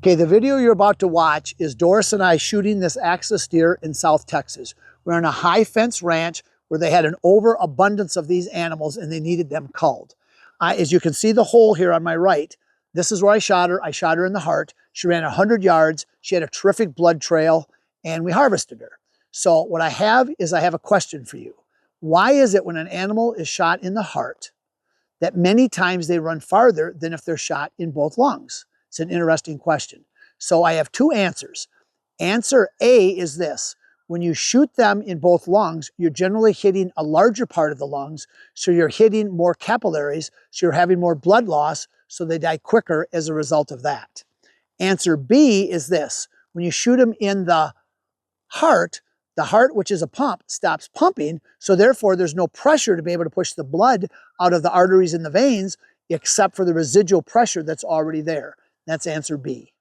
Okay, the video you're about to watch is Doris and I shooting this axis deer in South Texas. We're on a high fence ranch where they had an overabundance of these animals and they needed them culled. As you can see the hole here on my right, this is where I shot her. I shot her in the heart. She ran 100 yards. She had a terrific blood trail and we harvested her. So what I have is I have a question for you. Why is it when an animal is shot in the heart that many times they run farther than if they're shot in both lungs? It's an interesting question. So I have two answers. Answer A is this. When you shoot them in both lungs, you're generally hitting a larger part of the lungs, so you're hitting more capillaries, so you're having more blood loss, so they die quicker as a result of that. Answer B is this. When you shoot them in the heart, which is a pump, stops pumping, so therefore there's no pressure to be able to push the blood out of the arteries and the veins, except for the residual pressure that's already there. That's answer B.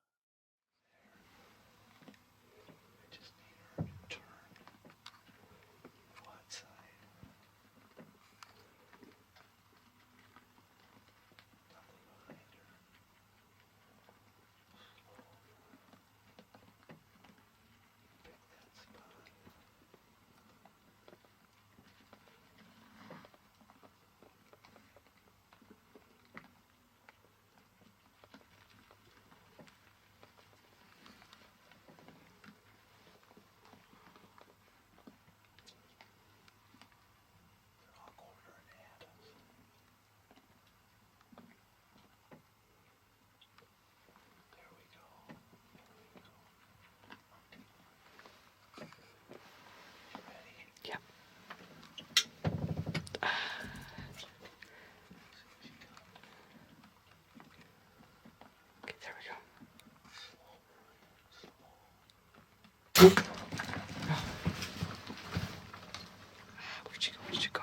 Where'd you go?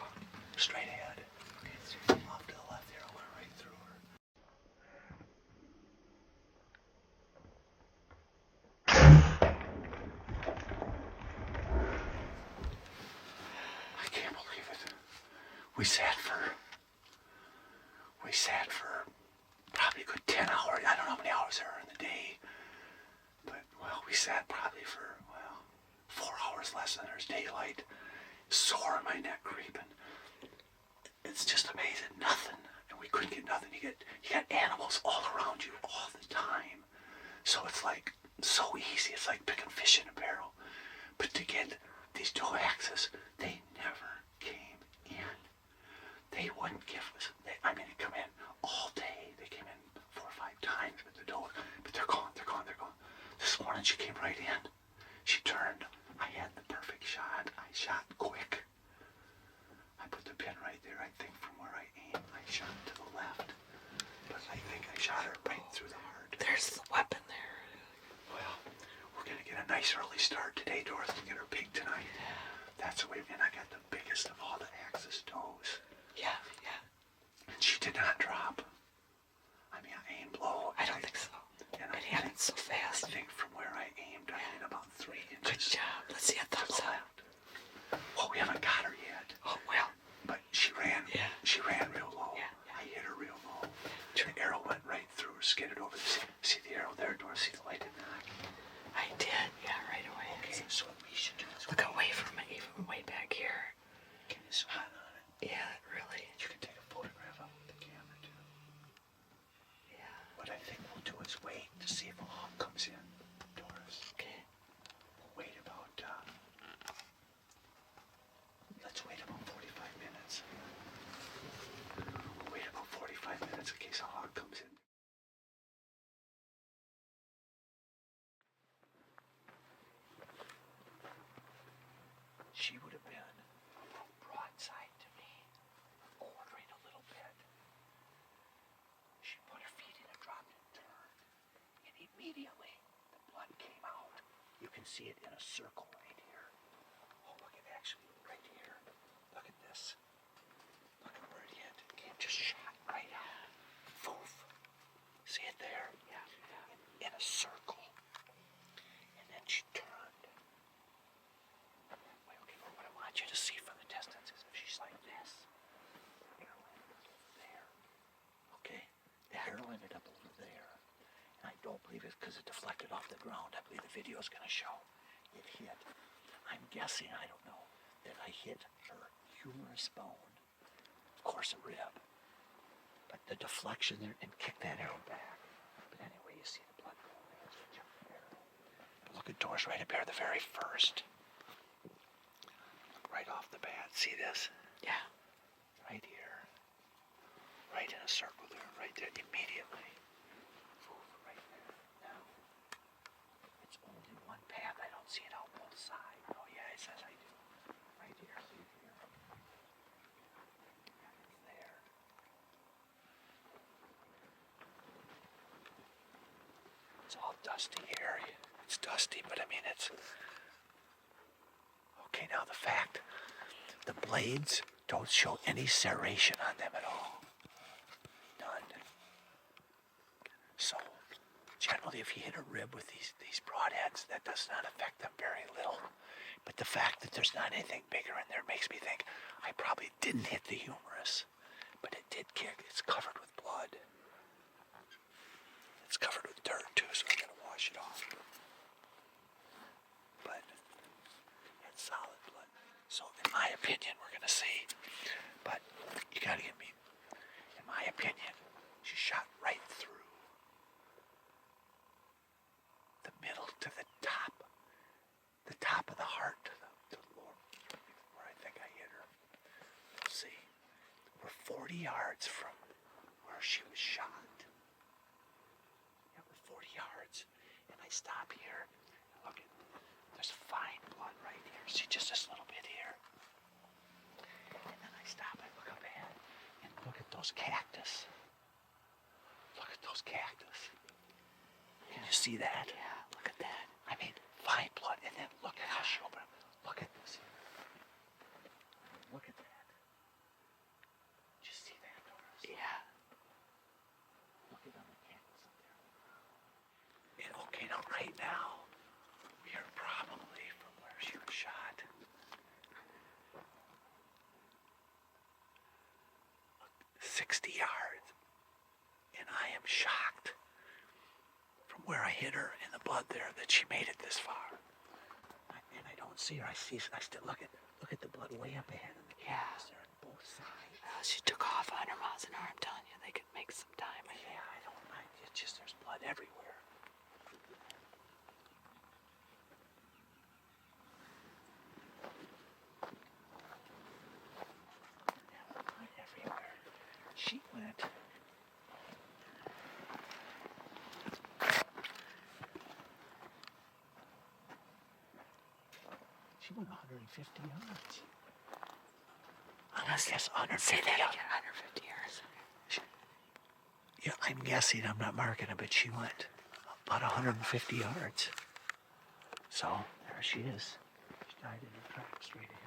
Straight ahead. Off to the left there, I went right through her. I can't believe it. We sat for probably a good 10 hours. I don't know how many hours there are in the day. But, well, we sat probably for, 4 hours less than there's daylight. Sore in my neck creeping. It's just amazing. Nothing. And we couldn't get nothing. You got animals all around you all the time. So it's like so easy. It's like picking fish in a barrel. But to get these doe axes, they never came in. They wouldn't give us. They come in all day. They came in 4 or 5 times with the doe. But they're gone. This morning she came right in. She turned. I had the perfect shot. I shot quick. I put the pin right there. I think from where I aimed, I shot to the left. But I think I shot her right through the heart. There's the weapon there. Well, we're going to get a nice early start today, Doris, to get her pig tonight. That's the way, and I got the biggest of all the axis does. Yeah. And she did not drop. I aimed low. I don't think so. And it happened so fast. I think from where I aimed, I hit about 3 inches. Good job. Let's see a thumbs up. Well, we haven't got her yet. Oh, well. But she ran. Yeah. She ran real low. Yeah. I hit her real low. The arrow went right through her, skidded over. See the arrow there, Doris? See the light in that? I did. Yeah, right away. Okay, so what we should do is look away from it, even way back here. Get this hot on it. Yeah, really. You can take a photograph of the camera, too. Yeah. What I think we'll do is wait to see if a hawk comes in, Doris. Okay. We'll wait about, let's wait about 45 minutes. We'll wait about 45 minutes in case a hawk comes in. She would have been broadside to me, quartering a little bit. She put her feet in a drop and turned, and immediately the blood came out. You can see it in a circle right here. Oh, look at actually right here. Look at this. Look at where it hit. It just shot right out. Foof. See it there? Yeah. In a circle. And then she turned. Wait, okay, what I want you to see from the distance is if she's like this. The arrow ended up over there. Okay? The arrow ended up over there. And I don't believe it's because it deflected off the ground. I believe the video is going to show it hit. I'm guessing, I don't know, that I hit her humerus bone. Of course, a rib. But the deflection there and kicked that arrow back. But anyway, you see the blood going there. Look at Doris right up here, the very first. Right off the bat. See this? Yeah. Right here. Right in a circle there. Right there. Immediately. Right there. Now, it's only one path. I don't see it on both sides. Oh, yeah, it says I do. Right here. See it here? It's there. It's all dusty here. It's dusty, but I mean, it's... Okay, now the fact, the blades don't show any serration on them at all. None. So, generally if you hit a rib with these broadheads, that does not affect them very little. But the fact that there's not anything bigger in there makes me think I probably didn't hit the humerus, but it did kick. It's covered with blood. It's covered with dirt too, so I'm gonna wash it off. But it's solid blood. So in my opinion, we're gonna see. But you gotta get me. In my opinion, she shot right through the middle to the top of the heart, to the lower, where I think I hit her. We'll see. We're 40 yards from where she was shot. Yeah, we're 40 yards, and I stop here. Look at, there's fine blood right here. See, just this little bit here. And then I stop and look up ahead, and look at those cactus. Look at those cactus. Can you see that? Yeah, look at that. I mean, fine blood, and then look at how she opened up. Look at this. Look at that. Did you see that, Doris? Yeah. Look at the cactus up there. And okay, now right now, we are probably from where she was shot. 60 yards. And I am shocked from where I hit her in the blood there that she made it this far. And I don't see her. I still look at the blood way up ahead in the cactus there on both sides. She took off 100 miles an hour. I'm telling you, they could make some time. Yeah, I don't mind. It's just there's blood everywhere. Yeah, blood everywhere. She went. She went 150 yards. I guess 150 yards. 150 yards. Yeah, I'm guessing. I'm not marking it, but she went about 150 yards. So there she is. She died in her tracks straight ahead.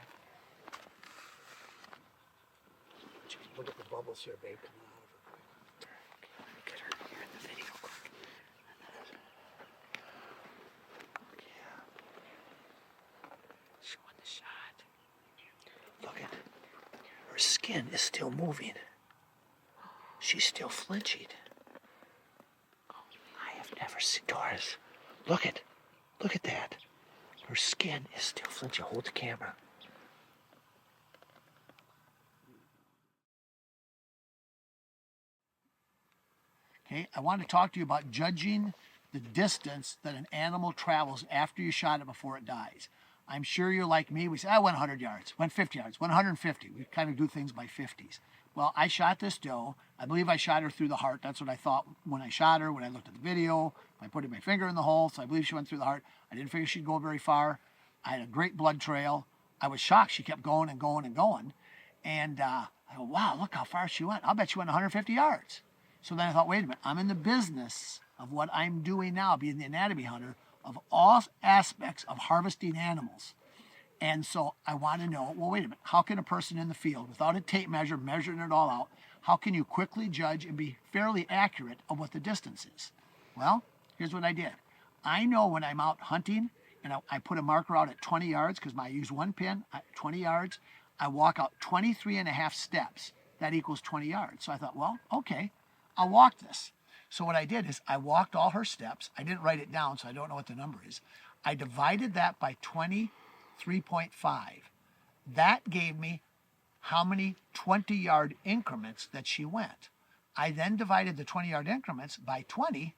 Look at the bubbles here, babe. Coming out of her quick. Get her here in the video quick. Yeah. She won the shot. Look at her skin is still moving. She's still flinching. I have never seen Doris. Look at that. Her skin is still flinching. Hold the camera. Okay, I want to talk to you about judging the distance that an animal travels after you shot it before it dies. I'm sure you're like me. We say, I went 100 yards, went 50 yards, went 150. We kind of do things by 50s. Well, I shot this doe. I believe I shot her through the heart. That's what I thought when I shot her, when I looked at the video. I put my finger in the hole, so I believe she went through the heart. I didn't figure she'd go very far. I had a great blood trail. I was shocked. She kept going and going and going. And I go, wow, look how far she went. I'll bet she went 150 yards. So then I thought, wait a minute. I'm in the business of what I'm doing now, being the anatomy hunter, of all aspects of harvesting animals. And so I want to know, well, wait a minute, how can a person in the field, without a tape measure, measuring it all out, how can you quickly judge and be fairly accurate of what the distance is? Well, here's what I did. I know when I'm out hunting, and I put a marker out at 20 yards, because I use one pin, 20 yards, I walk out 23 and a half steps. That equals 20 yards. So I thought, well, okay, I'll walk this. So what I did is I walked all her steps. I didn't write it down, so I don't know what the number is. I divided that by 23.5. That gave me how many 20-yard increments that she went. I then divided the 20-yard increments by 20.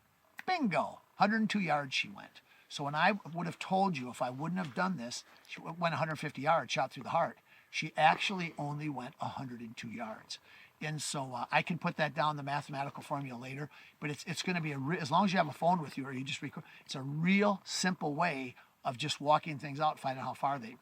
Bingo, 102 yards she went. So when I would have told you, if I wouldn't have done this, she went 150 yards, shot through the heart. She actually only went 102 yards. And so I can put that down, the mathematical formula later, but it's going to be, as long as you have a phone with you or you just record, it's a real simple way of just walking things out, finding how far they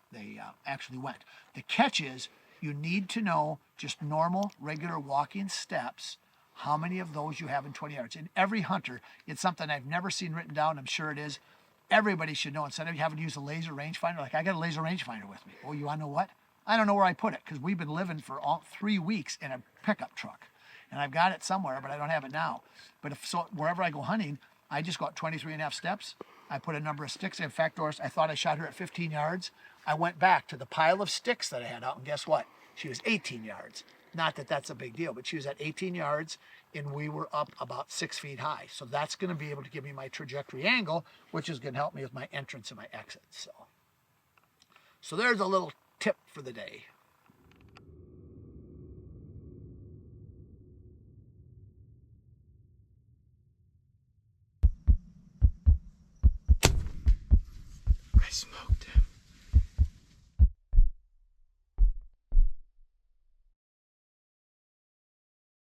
actually went. The catch is you need to know just normal, regular walking steps, how many of those you have in 20 yards. And every hunter, it's something I've never seen written down, I'm sure it is. Everybody should know. Instead of having to use a laser rangefinder, like I got a laser rangefinder with me. Oh, you want to know what? I don't know where I put it because we've been living for all 3 weeks in a pickup truck. And I've got it somewhere, but I don't have it now. But wherever I go hunting, I just got 23 and a half steps. I put a number of sticks. In fact, Doris, I thought I shot her at 15 yards. I went back to the pile of sticks that I had out, and guess what? She was 18 yards. Not that that's a big deal, but she was at 18 yards, and we were up about 6 feet high. So that's going to be able to give me my trajectory angle, which is going to help me with my entrance and my exit. So there's a little tip for the day. I smoke.